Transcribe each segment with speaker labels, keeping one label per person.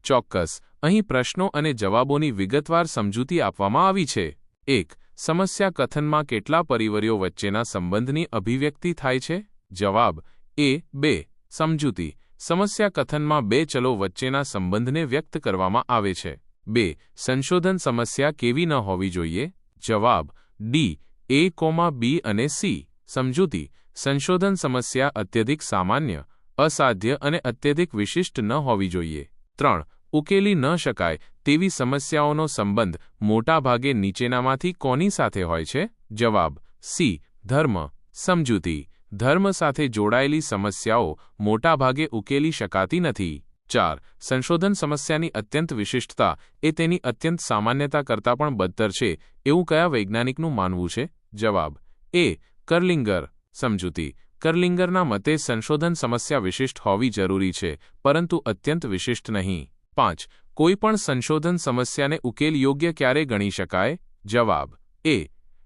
Speaker 1: ચોક્કસ. અહીં પ્રશ્નો અને જવાબોની વિગતવાર સમજૂતી આપવામાં આવી છે. 1. સમસ્યા કથનમાં કેટલા પરિવર્યો વચ્ચેના સંબંધની અભિવ્યક્તિ થાય છે? જવાબ A. 2. સમજૂતી. સમસ્યા કથનમાં બે ચલો વચ્ચેના સંબંધને વ્યક્ત કરવામાં આવે છે. 2. સંશોધન સમસ્યા કેવી ન હોવી જોઈએ? જવાબ D. A, B અને C. સમજૂતી. સંશોધન સમસ્યા અત્યધિક સામાન્ય, અસાધ્ય અને અત્યધિક વિશિષ્ટ ન હોવી જોઈએ. 3. ઉકેલી ન શકાય તેવી સમસ્યાઓનો સંબંધ મોટાભાગે નીચેનામાંથી કોની સાથે હોય છે? જવાબ C. ધર્મ. સમજૂતી. ધર્મ સાથે જોડાયેલી સમસ્યાઓ મોટાભાગે ઉકેલી શકાતી નથી. 4. સંશોધન સમસ્યાની અત્યંત વિશિષ્ટતા એ તેની અત્યંત સામાન્યતા કરતાં પણ બદતર છે એવું કયા વૈજ્ઞાનિકનું માનવું છે? જવાબ A. કર્લિંગર. સમજૂતી. કર્લિંગરના મતે સંશોધન સમસ્યા વિશિષ્ટ હોવી જરૂરી છે, પરંતુ અત્યંત વિશિષ્ટ નહીં. 5. કોઈ પણ સંશોધન સમસ્યાને ઉકેલ યોગ્ય ક્યારે ગણી શકાય? જવાબ A.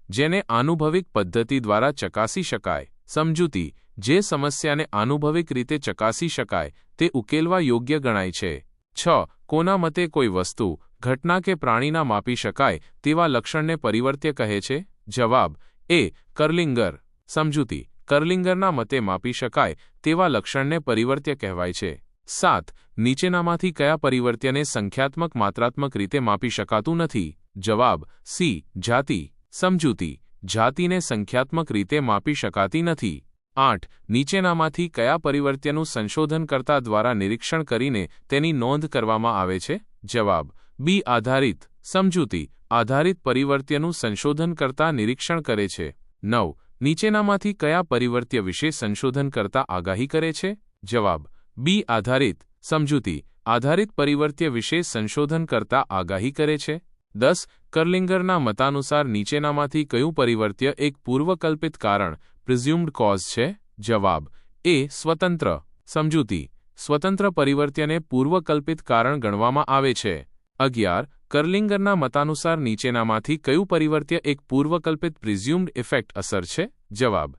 Speaker 1: જેને આનુભવિક પદ્ધતિ દ્વારા ચકાસી શકાય. સમજૂતી. જે સમસ્યાને આનુભવિક રીતે ચકાસી શકાય તે ઉકેલવા યોગ્ય ગણાય છે. 6. કોના મતે કોઈ વસ્તુ, ઘટના કે પ્રાણીના માપી શકાય તેવા લક્ષણને પરિવર્ત્ય કહે છે? જવાબ A. કર્લિંગર. સમજૂતી. કર્લિંગરના મતે માપી શકાય તેવા લક્ષણને પરિવર્ત્ય કહેવાય છે. 7. નીચેનામાંથી કયા પરિવર્ત્યને સંખ્યાત્મક માત્રાત્મક રીતે માપી શકાતું નથી? જવાબ C. જાતિ. સમજૂતી. જાતિને સંખ્યાત્મક રીતે માપી શકાતી નથી. 8. નીચેનામાંથી કયા પરિવર્ત્યનું સંશોધનકર્તા દ્વારા નિરીક્ષણ કરીને તેની નોંધ કરવામાં આવે છે? જવાબ B. આધારિત. સમજૂતી. આધારિત પરિવર્ત્યનું સંશોધનકર્તા નિરીક્ષણ કરે છે. 9. નીચેનામાંથી કયા પરિવર્ત્ય વિશે સંશોધનકર્તા આગાહી કરે છે? જવાબ B. આધારિત. સમજૂતી. આધારિત પરિવર્ત્ય વિશે સંશોધનકર્તા આગાહી કરે છે. 10. કર્લિંગરના મતાનુસાર નીચેનામાંથી કયું પરિવર્ત્ય એક પૂર્વકલ્પિત કારણ પ્રિઝ્યુમ્ડ કોઝ છે? જવાબ A. સ્વતંત્ર. સમજૂતી. સ્વતંત્ર પરિવર્ત્યને પૂર્વકલ્પિત કારણ ગણવામાં આવે છે. 11. કર્લિંગરના મતાનુસાર નીચેનામાંથી કયું પરિવર્ત્ય એક પૂર્વકલ્પિત પ્રિઝ્યુમ્ડ ઇફેક્ટ અસર છે? જવાબ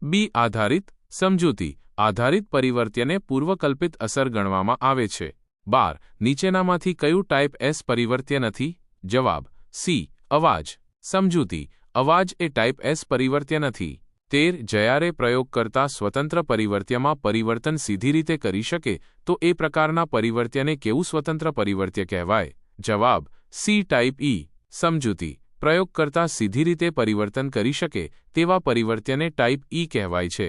Speaker 1: B. આધારિત. સમજૂતી. આધારિત પરિવર્ત્યને પૂર્વકલ્પિત અસર ગણવામાં આવે છે. 12. નીચેનામાંથી કયું ટાઈપ S પરિવર્ત્ય નથી? જવાબ C. અવાજ. સમજૂતી. અવાજ એ ટાઈપ S પરિવર્ત્ય નથી. 13. જ્યારે પ્રયોગ કરતા સ્વતંત્ર પરિવર્ત્યમાં પરિવર્તન સીધી રીતે કરી શકે તો એ પ્રકારના પરિવર્ત્યને કેવું સ્વતંત્ર પરિવર્ત્ય કહેવાય? જવાબ C. Type E. સમજૂતી. પ્રયોગ કરતા સીધી રીતે પરિવર્તન કરી શકે તેવા પરિવર્ત્યને ટાઈપ E કહેવાય છે.